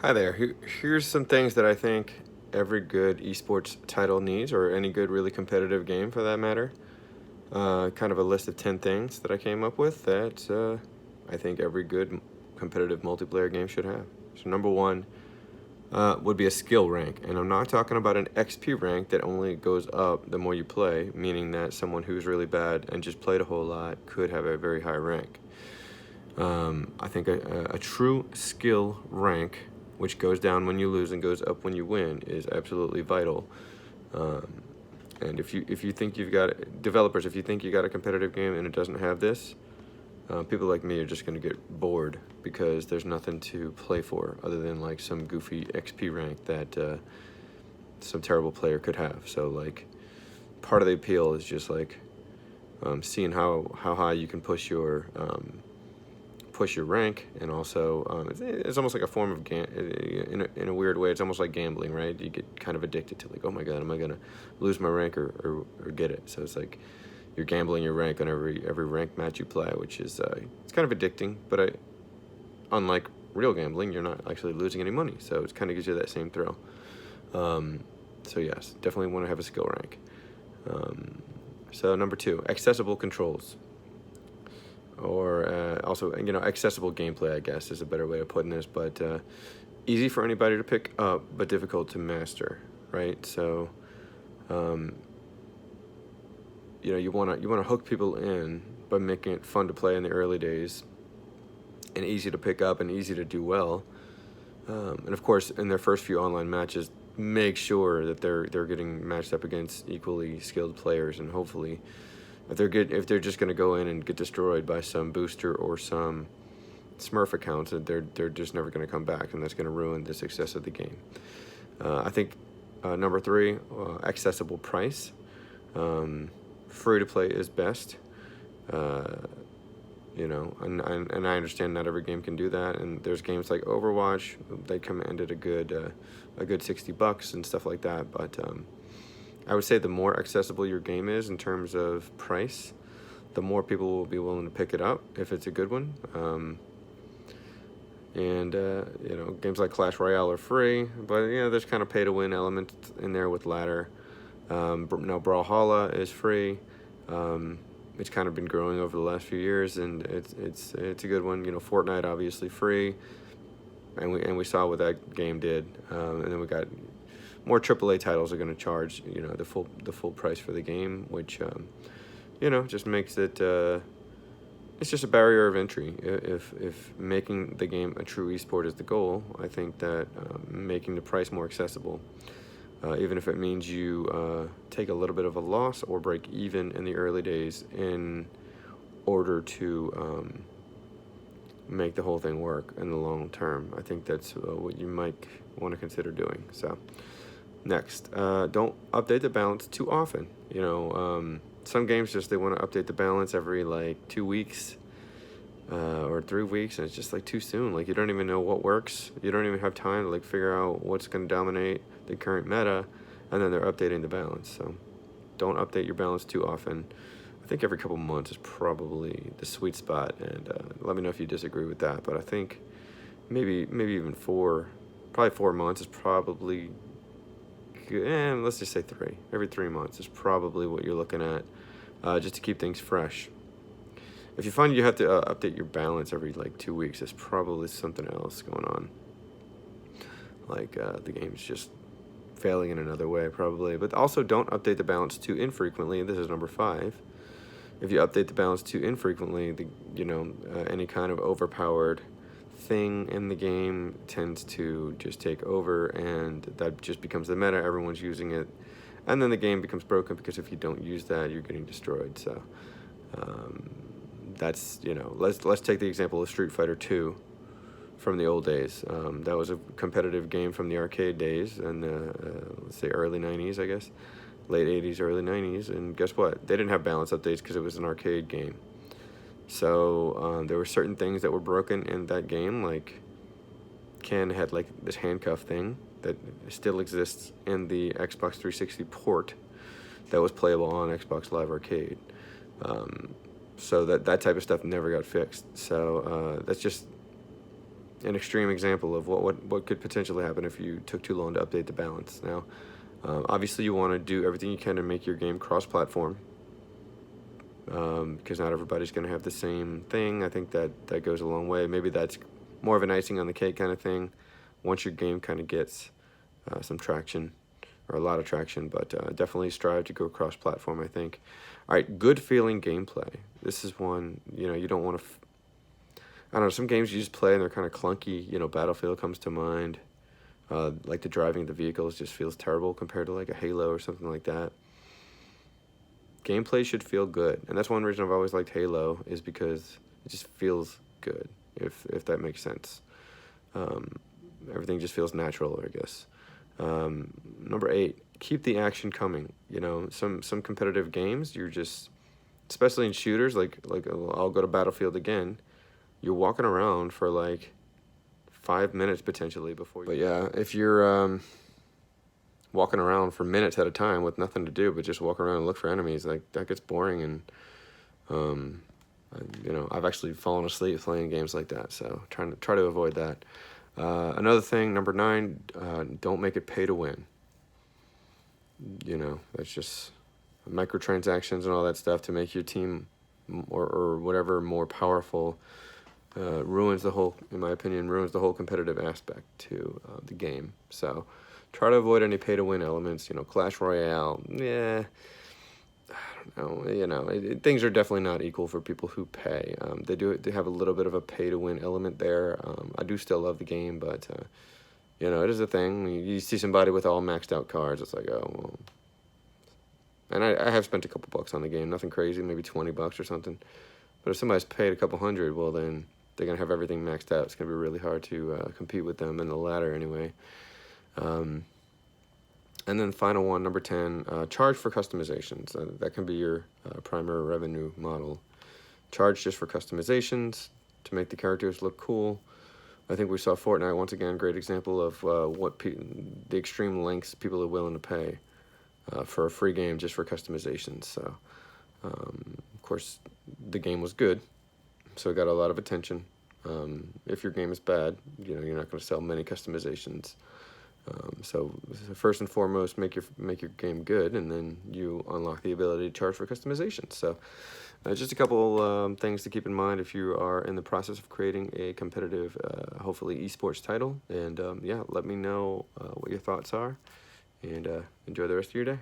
Hi there. Here's some things that I think every good esports title needs, or any good, really competitive game for that matter. Kind of a list of 10 things that I came up with that I think every good competitive multiplayer game should have. So, number one would be a skill rank. And I'm not talking about an XP rank that only goes up the more you play, meaning that someone who's really bad and just played a whole lot could have a very high rank. I think a true skill rank, which goes down when you lose and goes up when you win, is absolutely vital. Um, and if you think you've got developers, if you think you got a competitive game and it doesn't have this, people like me are just going to get bored because there's nothing to play for other than like some goofy XP rank that some terrible player could have. So like part of the appeal is just like seeing how high you can push your rank, and also it's almost like a form of in a weird way. It's almost like gambling, right? You get kind of addicted to like, oh my god, am I gonna lose my rank or get it? So it's like you're gambling your rank on every ranked match you play, which is it's kind of addicting. But unlike real gambling, you're not actually losing any money, so it kind of gives you that same thrill. So yes, definitely want to have a skill rank. So number two, accessible controls, or also accessible gameplay, I guess, is a better way of putting this. But easy for anybody to pick up, but difficult to master, right? So you want to hook people in by making it fun to play in the early days and easy to pick up and easy to do well. And of course, in their first few online matches, make sure that they're getting matched up against equally skilled players, and hopefully if they're just going to go in and get destroyed by some booster or some Smurf accounts, they're just never going to come back, and that's going to ruin the success of the game. I think number three, accessible price. Free to play is best. And I understand not every game can do that, and there's games like Overwatch, they come in at a good $60 and stuff like that. But I would say the more accessible your game is in terms of price, the more people will be willing to pick it up if it's a good one. Games like Clash Royale are free, but there's kind of pay to win elements in there with ladder. Now Brawlhalla is free. It's kind of been growing over the last few years, and it's a good one. Fortnite obviously free, and we saw what that game did. And then we got more AAA titles are going to charge the full price for the game, which just makes it it's just a barrier of entry. If making the game a true esport is the goal, I think that making the price more accessible, even if it means you take a little bit of a loss or break even in the early days in order to make the whole thing work in the long term. I think that's what you might want to consider doing. So next, don't update the balance too often. Some games they want to update the balance every like 2 weeks or 3 weeks, and it's just like too soon. Like you don't even know what works. You don't even have time to like figure out what's going to dominate the current meta, and then they're updating the balance. So don't update your balance too often. I think every couple months is probably the sweet spot, and let me know if you disagree with that. But I think maybe even probably 4 months is probably good. Let's just say every 3 months is probably what you're looking at, just to keep things fresh. If you find you have to update your balance every like 2 weeks, there's probably something else going on. Like the game's just failing in another way, probably. But also, don't update the balance too infrequently. This is number 5. If you update the balance too infrequently, any kind of overpowered thing in the game tends to just take over, and that just becomes the meta. Everyone's using it, and then the game becomes broken because if you don't use that, you're getting destroyed. So that's let's take the example of Street Fighter 2 from the old days. That was a competitive game from the arcade days, and let's say early 90s, I guess, late 80s, early 90s. And guess what? They didn't have balance updates because it was an arcade game. So there were certain things that were broken in that game, like Ken had like this handcuff thing that still exists in the Xbox 360 port that was playable on Xbox Live Arcade. So that type of stuff never got fixed. So that's just an extreme example of what could potentially happen if you took too long to update the balance. Now, obviously, you want to do everything you can to make your game cross-platform, because not everybody's going to have the same thing. I think that goes a long way. Maybe that's more of an icing on the cake kind of thing once your game kind of gets some traction, or a lot of traction, but definitely strive to go cross-platform, I think. All right, good feeling gameplay. This is one, you don't want to, I don't know, some games you just play and they're kind of clunky. Battlefield comes to mind. Like the driving of the vehicles just feels terrible compared to like a Halo or something like that. Gameplay should feel good, and that's one reason I've always liked Halo, is because it just feels good, if that makes sense. Everything just feels natural, I guess. Number 8, keep the action coming. Some competitive games, you're just, especially in shooters, like I'll go to Battlefield again, you're walking around for like 5 minutes potentially before you... But yeah, if you're walking around for minutes at a time with nothing to do but just walk around and look for enemies, like that gets boring. And I've actually fallen asleep playing games like that, so try to avoid that. Another thing, number 9, don't make it pay to win. That's just microtransactions and all that stuff to make your team or whatever more powerful. Ruins the whole, in my opinion, competitive aspect to the game. So try to avoid any pay-to-win elements. Clash Royale, yeah, I don't know. Things are definitely not equal for people who pay. They have a little bit of a pay-to-win element there. I do still love the game, but it is a thing. You see somebody with all maxed out cards, it's like, oh, well. And I have spent a couple bucks on the game, nothing crazy, maybe $20 or something. But if somebody's paid a couple hundred, well then they're gonna have everything maxed out. It's gonna be really hard to compete with them in the ladder anyway. And then final one, number 10, charge for customizations. That can be your primary revenue model. Charge just for customizations to make the characters look cool. I think we saw Fortnite, once again, great example of the extreme lengths people are willing to pay for a free game just for customizations. So, of course, the game was good, so it got a lot of attention. If your game is bad, you're not going to sell many customizations. So first and foremost, make your game good, and then you unlock the ability to charge for customization. So just a couple things to keep in mind if you are in the process of creating a competitive, hopefully eSports title. And yeah, let me know what your thoughts are, and enjoy the rest of your day.